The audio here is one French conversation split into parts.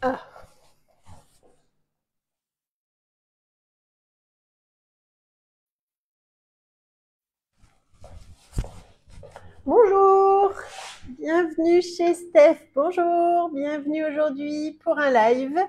Ah. Bonjour, bienvenue chez Steph. Bonjour, bienvenue aujourd'hui pour un live.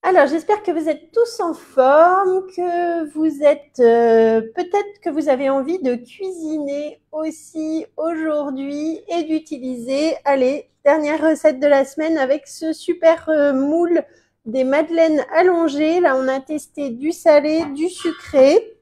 Alors, j'espère que vous êtes tous en forme, que vous êtes peut-être que vous avez envie de cuisiner aussi aujourd'hui et d'utiliser, allez, dernière recette de la semaine avec ce super moule des madeleines allongées. Là, on a testé du salé, du sucré.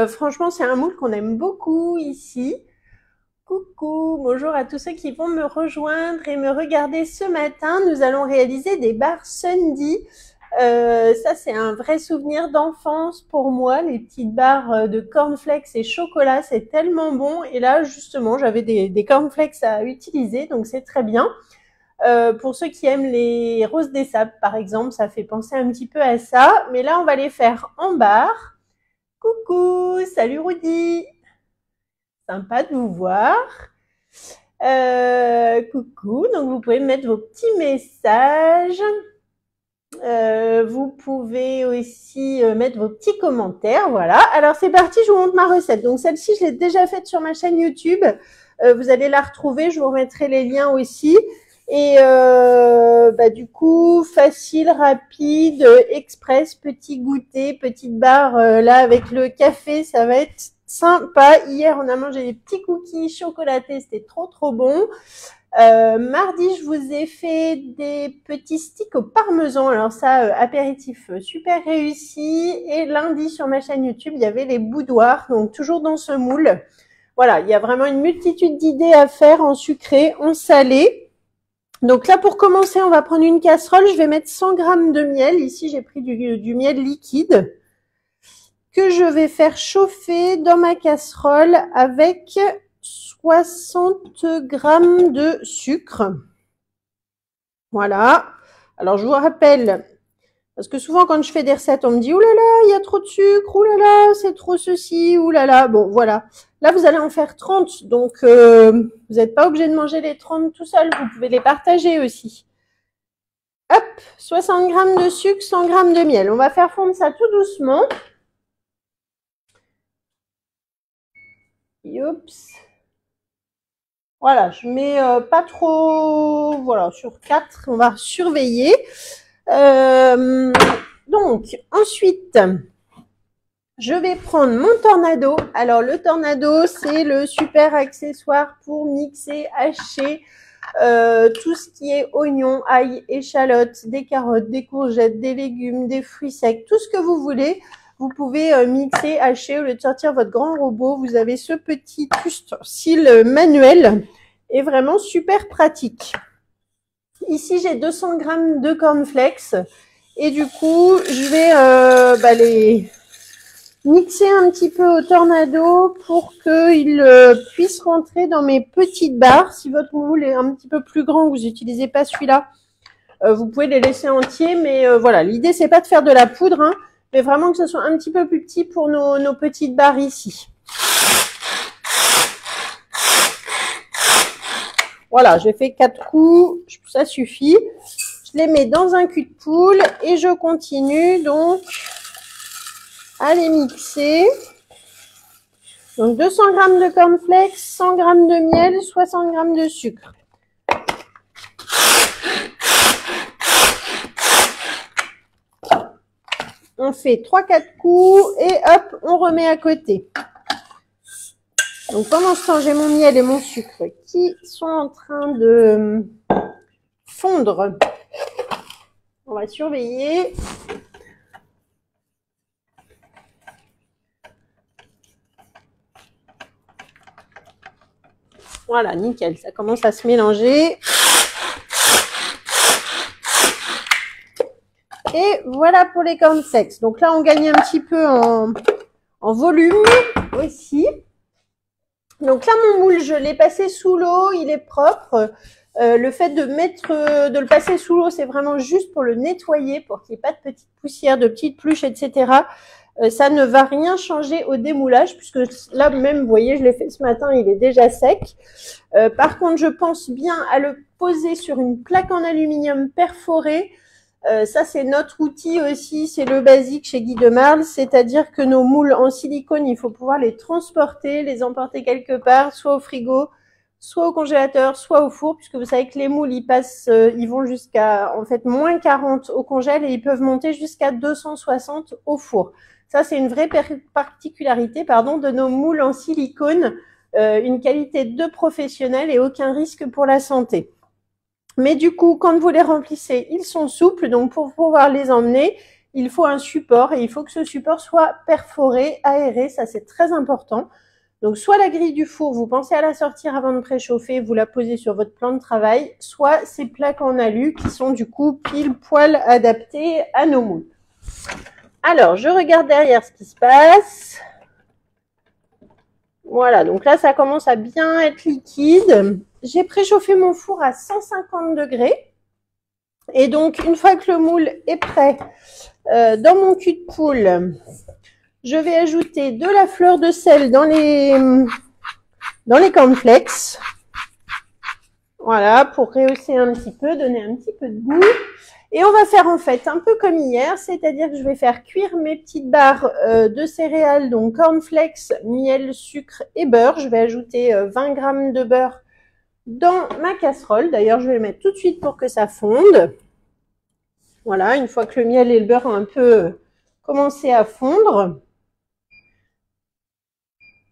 Franchement, c'est un moule qu'on aime beaucoup ici. Coucou, bonjour à tous ceux qui vont me rejoindre et me regarder ce matin. Nous allons réaliser des bars Sunday. Ça, c'est un vrai souvenir d'enfance pour moi. Les petites barres de cornflakes et chocolat, c'est tellement bon. Et là, justement, j'avais des cornflakes à utiliser, donc c'est très bien. Pour ceux qui aiment les roses des sables, par exemple, ça fait penser un petit peu à ça. Mais là, on va les faire en barres. Coucou, salut Rudy. Sympa de vous voir. Coucou, donc vous pouvez mettre vos petits messages. Vous pouvez aussi mettre vos petits commentaires. Voilà. Alors c'est parti, je vous montre ma recette. Donc celle-ci, je l'ai déjà faite sur ma chaîne YouTube. Vous allez la retrouver, je vous remettrai les liens aussi. Et du coup, facile, rapide, express, petit goûter, petite barre. Là, avec le café, ça va être sympa. Hier, on a mangé des petits cookies chocolatés, c'était trop bon. Mardi, je vous ai fait des petits sticks au parmesan. Alors ça, apéritif super réussi. Et lundi, sur ma chaîne YouTube, il y avait les boudoirs, donc toujours dans ce moule. Voilà, il y a vraiment une multitude d'idées à faire en sucré, en salé. Donc là, pour commencer, on va prendre une casserole. Je vais mettre 100 g de miel. Ici, j'ai pris du miel liquide que je vais faire chauffer dans ma casserole avec 60 g de sucre. Voilà. Alors, je vous rappelle, parce que souvent, quand je fais des recettes, on me dit « Ouh là là, il y a trop de sucre, ouh là là, c'est trop ceci, ouh là là ». Bon, voilà. Là, vous allez en faire 30, donc vous n'êtes pas obligé de manger les 30 tout seul, vous pouvez les partager aussi. Hop, 60 g de sucre, 100 g de miel. On va faire fondre ça tout doucement. Youps. Voilà, je mets pas trop, voilà, sur 4, on va surveiller. Donc, ensuite, je vais prendre mon tornado. Alors, le tornado, c'est le super accessoire pour mixer, hacher tout ce qui est oignons, ail, échalotes, des carottes, des courgettes, des légumes, des fruits secs, tout ce que vous voulez. Vous pouvez mixer, hacher. Au lieu de sortir votre grand robot, vous avez ce petit ustensile manuel et vraiment super pratique. Ici, j'ai 200 g de cornflakes et du coup, je vais les mixer un petit peu au tornado pour qu'il puisse rentrer dans mes petites barres. Si votre moule est un petit peu plus grand, que vous n'utilisez pas celui-là, vous pouvez les laisser entiers. Mais voilà, l'idée, c'est pas de faire de la poudre, hein, mais vraiment que ce soit un petit peu plus petit pour nos petites barres ici. Voilà, j'ai fait 4 coups, ça suffit. Je les mets dans un cul de poule et je continue donc à les mixer. Donc 200 g de cornflakes, 100 g de miel, 60 g de sucre. On fait 3-4 coups et hop, on remet à côté. Donc pendant ce temps, j'ai mon miel et mon sucre qui sont en train de fondre. On va surveiller. Voilà, nickel, ça commence à se mélanger. Et voilà pour les cornflakes. Donc là, on gagne un petit peu en volume aussi. Donc là, mon moule, je l'ai passé sous l'eau, il est propre. Le fait de le passer sous l'eau, c'est vraiment juste pour le nettoyer, pour qu'il n'y ait pas de petites poussières, de petites pluches, etc. Ça ne va rien changer au démoulage, puisque là même, vous voyez, je l'ai fait ce matin, il est déjà sec. Par contre, je pense bien à le poser sur une plaque en aluminium perforée. Ça, c'est notre outil aussi, c'est le basique chez Guy de Marle, c'est-à-dire que nos moules en silicone, il faut pouvoir les transporter, les emporter quelque part, soit au frigo, soit au congélateur, soit au four, puisque vous savez que les moules, ils vont jusqu'à, en fait, moins 40 au congèle et ils peuvent monter jusqu'à 260 au four. Ça, c'est une vraie particularité, de nos moules en silicone, une qualité de professionnel et aucun risque pour la santé. Mais du coup, quand vous les remplissez, ils sont souples. Donc, pour pouvoir les emmener, il faut un support et il faut que ce support soit perforé, aéré. Ça, c'est très important. Donc, soit la grille du four, vous pensez à la sortir avant de préchauffer, vous la posez sur votre plan de travail, soit ces plaques en alu qui sont du coup pile poil adaptées à nos moules. Alors, je regarde derrière ce qui se passe. Voilà, donc là, ça commence à bien être liquide. J'ai préchauffé mon four à 150 degrés. Et donc, une fois que le moule est prêt, dans mon cul de poule, je vais ajouter de la fleur de sel dans les cornflakes. Voilà, pour rehausser un petit peu, donner un petit peu de goût. Et on va faire en fait un peu comme hier, c'est-à-dire que je vais faire cuire mes petites barres de céréales, donc cornflakes, miel, sucre et beurre. Je vais ajouter 20 g de beurre dans ma casserole. D'ailleurs, je vais le mettre tout de suite pour que ça fonde. Voilà, une fois que le miel et le beurre ont un peu commencé à fondre.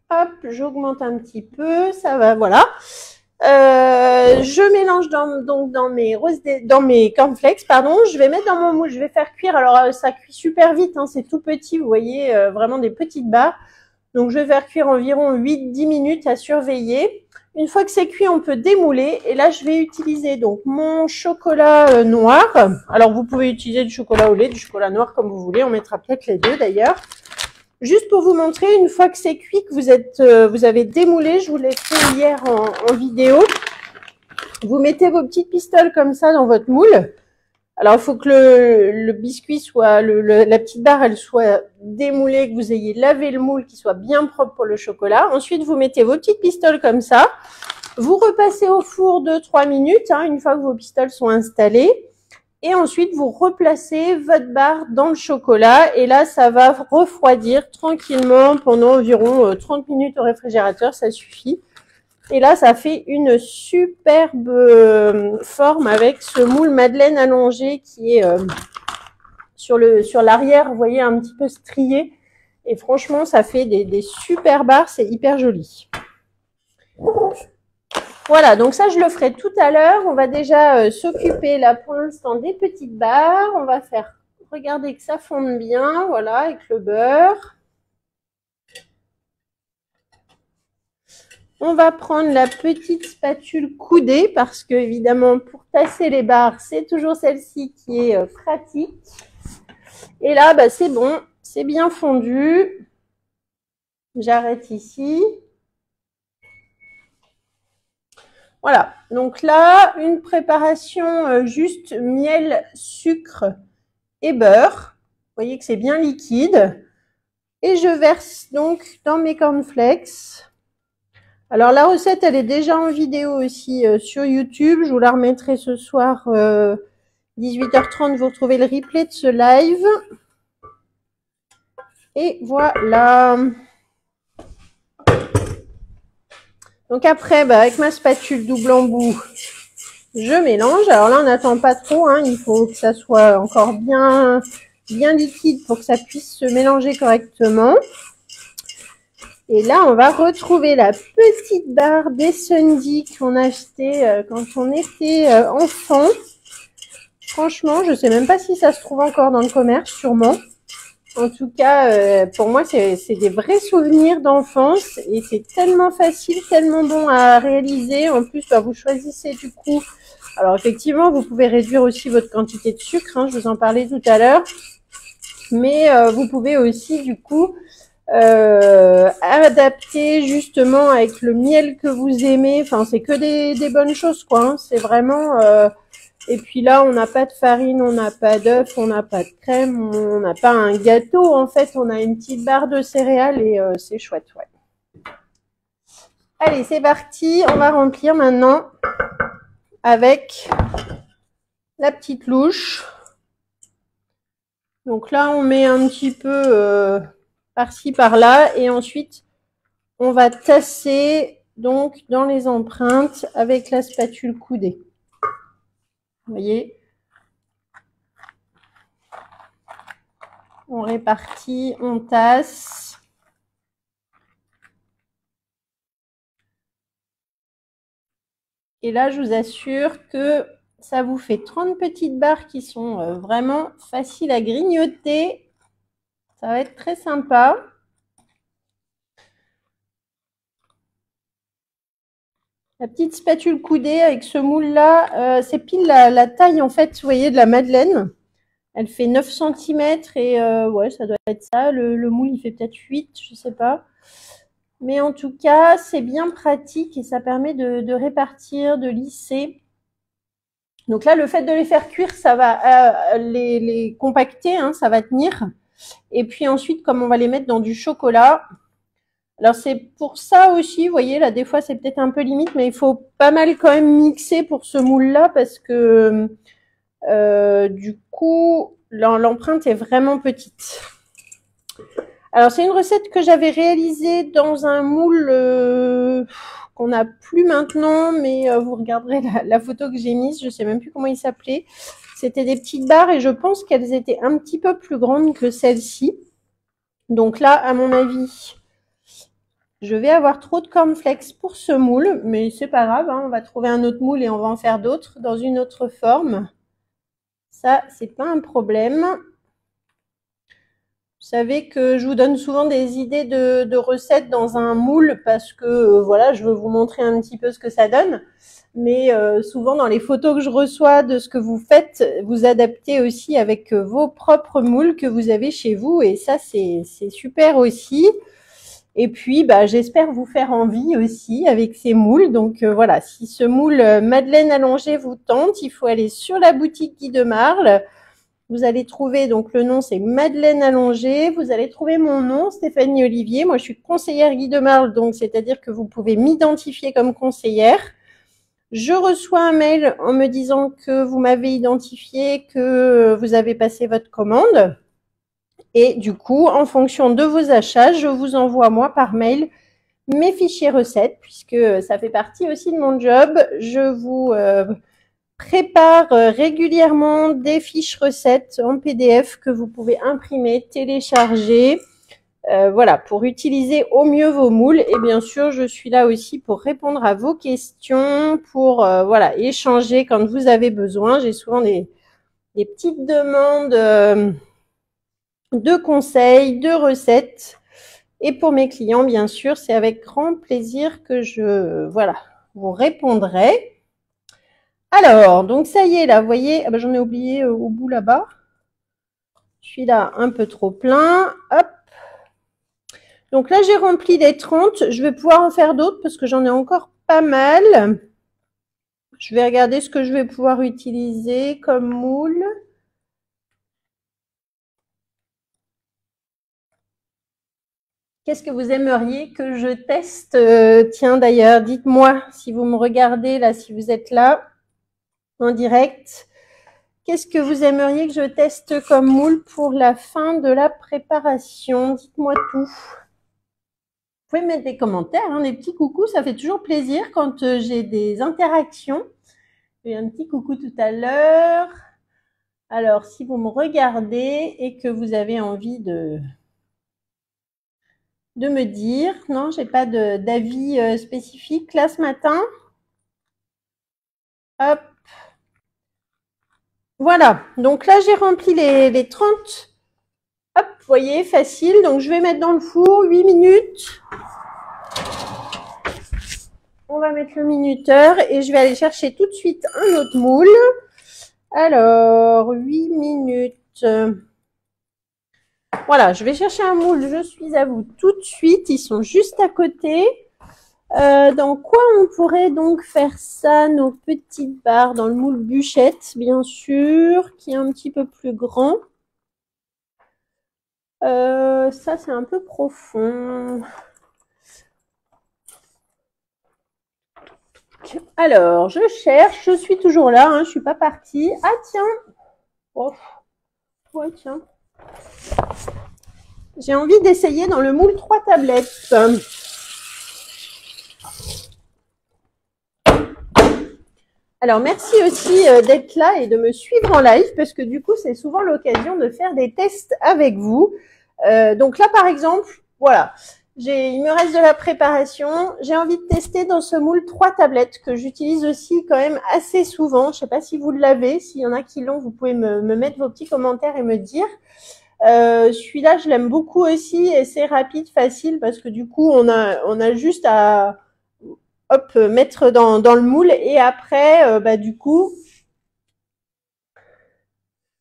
Hop, j'augmente un petit peu, ça va, voilà. Je mélange dans mes cornflakes, je vais mettre dans mon moule, je vais faire cuire. Alors, ça cuit super vite, hein, c'est tout petit, vous voyez, vraiment des petites barres. Donc, je vais faire cuire environ 8-10 minutes à surveiller. Une fois que c'est cuit, on peut démouler. Et là, je vais utiliser donc mon chocolat noir. Alors, vous pouvez utiliser du chocolat au lait, du chocolat noir comme vous voulez. On mettra peut-être les deux d'ailleurs. Juste pour vous montrer, une fois que c'est cuit, que vous avez démoulé, je vous l'ai fait hier en vidéo. Vous mettez vos petites pistoles comme ça dans votre moule. Alors, il faut que le biscuit soit, la petite barre, elle soit démoulée, que vous ayez lavé le moule, qu'il soit bien propre pour le chocolat. Ensuite, vous mettez vos petites pistoles comme ça. Vous repassez au four 2-3 minutes, hein, une fois que vos pistoles sont installées. Et ensuite, vous replacez votre barre dans le chocolat. Et là, ça va refroidir tranquillement pendant environ 30 minutes au réfrigérateur. Ça suffit. Et là, ça fait une superbe forme avec ce moule madeleine allongé qui est sur l'arrière, vous voyez, un petit peu strié. Et franchement, ça fait des super barres. C'est hyper joli. Voilà, donc ça, je le ferai tout à l'heure. On va déjà s'occuper, là, pour l'instant, des petites barres. On va faire, regardez que ça fonde bien, voilà, avec le beurre. On va prendre la petite spatule coudée parce que, évidemment, pour tasser les barres, c'est toujours celle-ci qui est pratique. Et là, bah, c'est bon, c'est bien fondu. J'arrête ici. Voilà, donc là, une préparation juste miel, sucre et beurre. Vous voyez que c'est bien liquide. Et je verse donc dans mes cornflakes. Alors, la recette, elle est déjà en vidéo aussi sur YouTube. Je vous la remettrai ce soir, 18h30. Vous retrouvez le replay de ce live. Et voilà. Donc après, bah, avec ma spatule double embout, je mélange. Alors là, on n'attend pas trop. Hein. Il faut que ça soit encore bien liquide pour que ça puisse se mélanger correctement. Et là, on va retrouver la petite barre des Sundae qu'on a acheté quand on était enfant. Franchement, je sais même pas si ça se trouve encore dans le commerce, sûrement. En tout cas, pour moi, c'est des vrais souvenirs d'enfance et c'est tellement facile, tellement bon à réaliser. En plus, bah, vous choisissez du coup. Alors effectivement, vous pouvez réduire aussi votre quantité de sucre. Hein, je vous en parlais tout à l'heure. Mais vous pouvez aussi du coup adapter justement avec le miel que vous aimez. Enfin, c'est que des bonnes choses, quoi. Hein. C'est vraiment. Et puis là, on n'a pas de farine, on n'a pas d'œuf, on n'a pas de crème, on n'a pas un gâteau. En fait, on a une petite barre de céréales et c'est chouette, ouais. Allez, c'est parti. On va remplir maintenant avec la petite louche. Donc là, on met un petit peu par-ci, par-là, et ensuite, on va tasser donc dans les empreintes avec la spatule coudée. Vous voyez, on répartit, on tasse. Et là, je vous assure que ça vous fait 30 petites barres qui sont vraiment faciles à grignoter. Ça va être très sympa. La petite spatule coudée avec ce moule-là, c'est pile la taille en fait, vous voyez, de la madeleine. Elle fait 9 cm et ouais, ça doit être ça. Le moule, il fait peut-être 8, je sais pas. Mais en tout cas, c'est bien pratique et ça permet de répartir, de lisser. Donc là, le fait de les faire cuire, ça va les compacter, hein, ça va tenir. Et puis ensuite, comme on va les mettre dans du chocolat, alors c'est pour ça aussi, vous voyez, là des fois c'est peut-être un peu limite, mais il faut pas mal quand même mixer pour ce moule-là parce que du coup, l'empreinte est vraiment petite. Alors c'est une recette que j'avais réalisée dans un moule qu'on n'a plus maintenant, mais vous regarderez la photo que j'ai mise, je sais même plus comment il s'appelait. C'était des petites barres et je pense qu'elles étaient un petit peu plus grandes que celle-ci. Donc là, à mon avis, je vais avoir trop de cornflakes pour ce moule, mais c'est pas grave, hein, on va trouver un autre moule et on va en faire d'autres dans une autre forme. Ça, c'est pas un problème. Vous savez que je vous donne souvent des idées de recettes dans un moule parce que voilà, je veux vous montrer un petit peu ce que ça donne. Mais souvent dans les photos que je reçois de ce que vous faites, vous adaptez aussi avec vos propres moules que vous avez chez vous et ça c'est super aussi. Et puis bah, j'espère vous faire envie aussi avec ces moules. Donc voilà, si ce moule Madeleine allongée vous tente, il faut aller sur la boutique Guy de Marle. Vous allez trouver, donc le nom c'est Madeleine Allongée, vous allez trouver mon nom, Stéphanie Olivier. Moi je suis conseillère Guy de Marle, donc c'est-à-dire que vous pouvez m'identifier comme conseillère. Je reçois un mail en me disant que vous m'avez identifié, que vous avez passé votre commande. Et du coup, en fonction de vos achats, je vous envoie moi par mail mes fichiers recettes, puisque ça fait partie aussi de mon job. Je vous prépare régulièrement des fiches recettes en PDF que vous pouvez imprimer, télécharger, voilà, pour utiliser au mieux vos moules. Et bien sûr, je suis là aussi pour répondre à vos questions, pour voilà, échanger quand vous avez besoin. J'ai souvent des petites demandes de conseils, de recettes. Et pour mes clients, bien sûr, c'est avec grand plaisir que je voilà, vous répondrai. Alors, donc ça y est, là, vous voyez, ah ben, j'en ai oublié au bout là-bas. Celui-là, un peu trop plein. Hop. Donc là, j'ai rempli les 30. Je vais pouvoir en faire d'autres parce que j'en ai encore pas mal. Je vais regarder ce que je vais pouvoir utiliser comme moule. Qu'est-ce que vous aimeriez que je teste? Tiens, d'ailleurs, dites-moi si vous me regardez là, si vous êtes là en direct. Qu'est-ce que vous aimeriez que je teste comme moule pour la fin de la préparation? Dites-moi tout. Vous pouvez mettre des commentaires, hein, des petits coucous, ça fait toujours plaisir quand j'ai des interactions. J'ai un petit coucou tout à l'heure. Alors, si vous me regardez et que vous avez envie de me dire, non, j'ai pas d'avis spécifique là ce matin. Hop. Voilà, donc là j'ai rempli les 30. Hop, vous voyez, facile. Donc je vais mettre dans le four 8 minutes. On va mettre le minuteur et je vais aller chercher tout de suite un autre moule. Alors, 8 minutes. Voilà, je vais chercher un moule, je suis à vous tout de suite. Ils sont juste à côté. Dans quoi on pourrait donc faire ça? Nos petites barres dans le moule bûchette, bien sûr, qui est un petit peu plus grand. Ça, c'est un peu profond. Alors, je cherche, je suis toujours là, hein, je suis pas partie. Ah tiens, oh, ouais tiens, j'ai envie d'essayer dans le moule 3 tablettes. Alors, merci aussi d'être là et de me suivre en live parce que du coup, c'est souvent l'occasion de faire des tests avec vous. Donc là, par exemple, voilà, il me reste de la préparation. J'ai envie de tester dans ce moule 3 tablettes que j'utilise aussi quand même assez souvent. Je ne sais pas si vous l'avez. S'il y en a qui l'ont, vous pouvez me mettre vos petits commentaires et me dire. Celui-là, je l'aime beaucoup aussi et c'est rapide, facile parce que du coup, on a juste à hop, mettre dans le moule et après, du coup,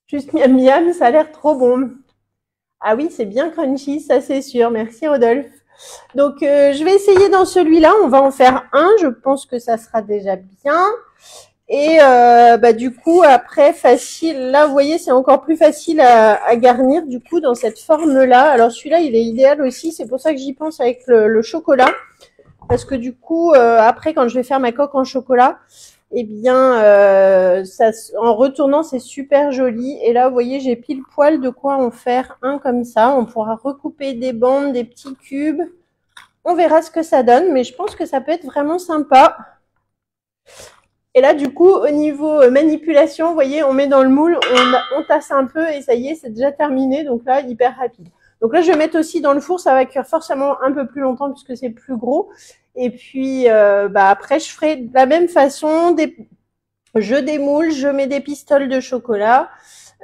juste miam miam, ça a l'air trop bon. Ah oui, c'est bien crunchy, ça c'est sûr. Merci Rodolphe. Donc, je vais essayer dans celui-là. On va en faire un. Je pense que ça sera déjà bien. Et du coup, après, facile. Là, vous voyez, c'est encore plus facile à garnir du coup dans cette forme-là. Alors celui-là, il est idéal aussi. C'est pour ça que j'y pense avec le chocolat. Parce que du coup, après, quand je vais faire ma coque en chocolat, eh bien, en retournant, c'est super joli. Et là, vous voyez, j'ai pile poil de quoi en faire un comme ça. On pourra recouper des bandes, des petits cubes. On verra ce que ça donne, mais je pense que ça peut être vraiment sympa. Et là, du coup, au niveau manipulation, vous voyez, on met dans le moule, on tasse un peu et ça y est, c'est déjà terminé. Donc là, hyper rapide. Donc là, je vais mettre aussi dans le four. Ça va cuire forcément un peu plus longtemps puisque c'est plus gros. Et puis, après, je ferai de la même façon. Je démoule, je mets des pistoles de chocolat.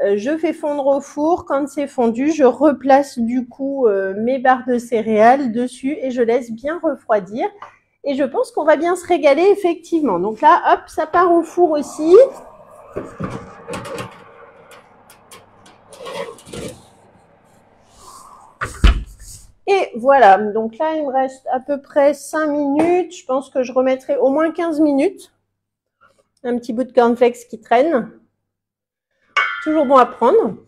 Je fais fondre au four. Quand c'est fondu, je replace du coup mes barres de céréales dessus et je laisse bien refroidir. Et je pense qu'on va bien se régaler, effectivement. Donc là, hop, ça part au four aussi. Et voilà, donc là, il me reste à peu près 5 minutes. Je pense que je remettrai au moins 15 minutes. Un petit bout de cornflakes qui traîne. Toujours bon à prendre.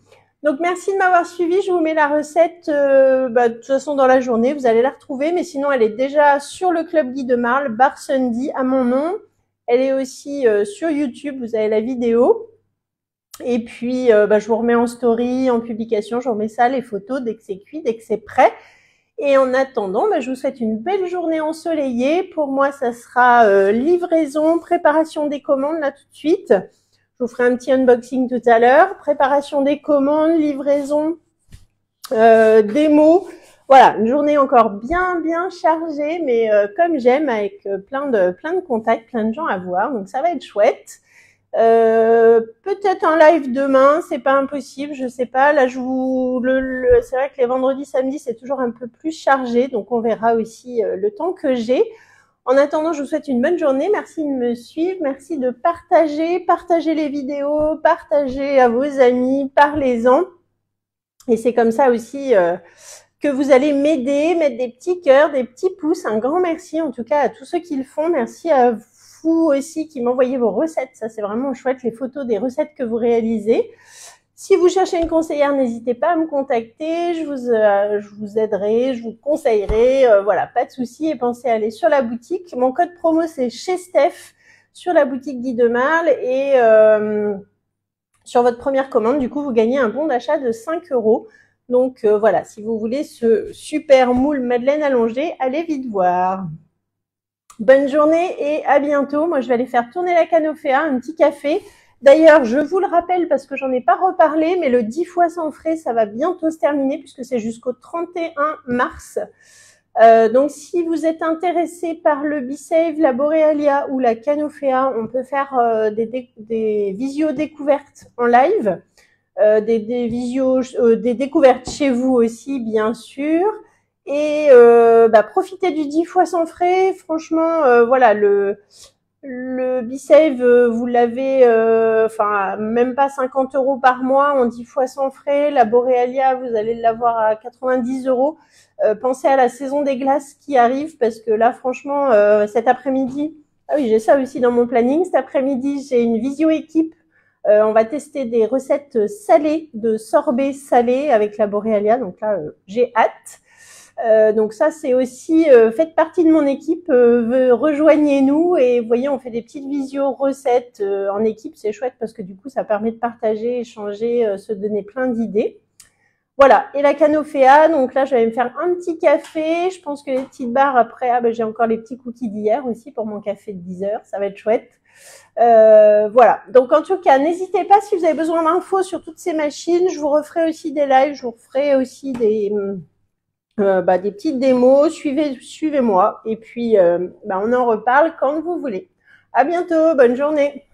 Donc, merci de m'avoir suivi. Je vous mets la recette, de toute façon, dans la journée. Vous allez la retrouver. Mais sinon, elle est déjà sur le Club Guy de Marle, Bar Sunday, à mon nom. Elle est aussi sur YouTube. Vous avez la vidéo. Et puis, je vous remets en story, en publication. Je vous remets ça, les photos, dès que c'est cuit, dès que c'est prêt. Et en attendant, je vous souhaite une belle journée ensoleillée. Pour moi, ça sera livraison, préparation des commandes, là, tout de suite. Je vous ferai un petit unboxing tout à l'heure. Préparation des commandes, livraison, démo. Voilà, une journée encore bien chargée, mais comme j'aime, avec plein de contacts, plein de gens à voir. Donc ça va être chouette. Peut-être un live demain, c'est pas impossible, je sais pas. Là, c'est vrai que les vendredis, samedis, c'est toujours un peu plus chargé, donc on verra aussi le temps que j'ai. En attendant, je vous souhaite une bonne journée. Merci de me suivre. Merci de partager les vidéos, partager à vos amis, parlez-en. Et c'est comme ça aussi que vous allez m'aider, mettre des petits cœurs, des petits pouces. Un grand merci en tout cas à tous ceux qui le font. Merci à vous aussi qui m'envoyez vos recettes. Ça, c'est vraiment chouette, les photos des recettes que vous réalisez. Si vous cherchez une conseillère, n'hésitez pas à me contacter, je vous aiderai, je vous conseillerai, voilà, pas de souci. Et pensez à aller sur la boutique. Mon code promo, c'est chez Steph, sur la boutique Guy de Marle. Et sur votre première commande, du coup, vous gagnez un bon d'achat de 5 €. Donc voilà, si vous voulez ce super moule madeleine allongée, allez vite voir. Bonne journée et à bientôt. Moi, je vais aller faire tourner la canopéa, un petit café. D'ailleurs, je vous le rappelle parce que j'en ai pas reparlé, mais le 10 fois sans frais, ça va bientôt se terminer puisque c'est jusqu'au 31 mars. Donc, si vous êtes intéressé par le B-Save, la Borealia ou la Canopéa, on peut faire des visio découvertes en live, des découvertes chez vous aussi, bien sûr. Et profitez du 10 fois sans frais. Franchement, voilà, le B-Save, vous l'avez, même pas 50 € par mois en 10 fois sans frais. La Borealia, vous allez l'avoir à 90 €. Pensez à la saison des glaces qui arrive parce que là, franchement, cet après-midi, ah oui, j'ai ça aussi dans mon planning. Cet après-midi, j'ai une visio équipe. On va tester des recettes salées, de sorbet salé avec la Borealia. Donc là, j'ai hâte. Donc ça, c'est aussi, faites partie de mon équipe, rejoignez-nous et vous voyez, on fait des petites visio recettes en équipe, c'est chouette parce que du coup, ça permet de partager, échanger, se donner plein d'idées. Voilà, et la canopéa, donc là, je vais me faire un petit café. Je pense que les petites barres après, j'ai encore les petits cookies d'hier aussi pour mon café de 10 heures, ça va être chouette. Voilà, donc en tout cas, n'hésitez pas si vous avez besoin d'infos sur toutes ces machines. Je vous referai aussi des lives, je vous referai aussi des petites démos. Suivez-moi et puis on en reparle quand vous voulez. À bientôt, bonne journée.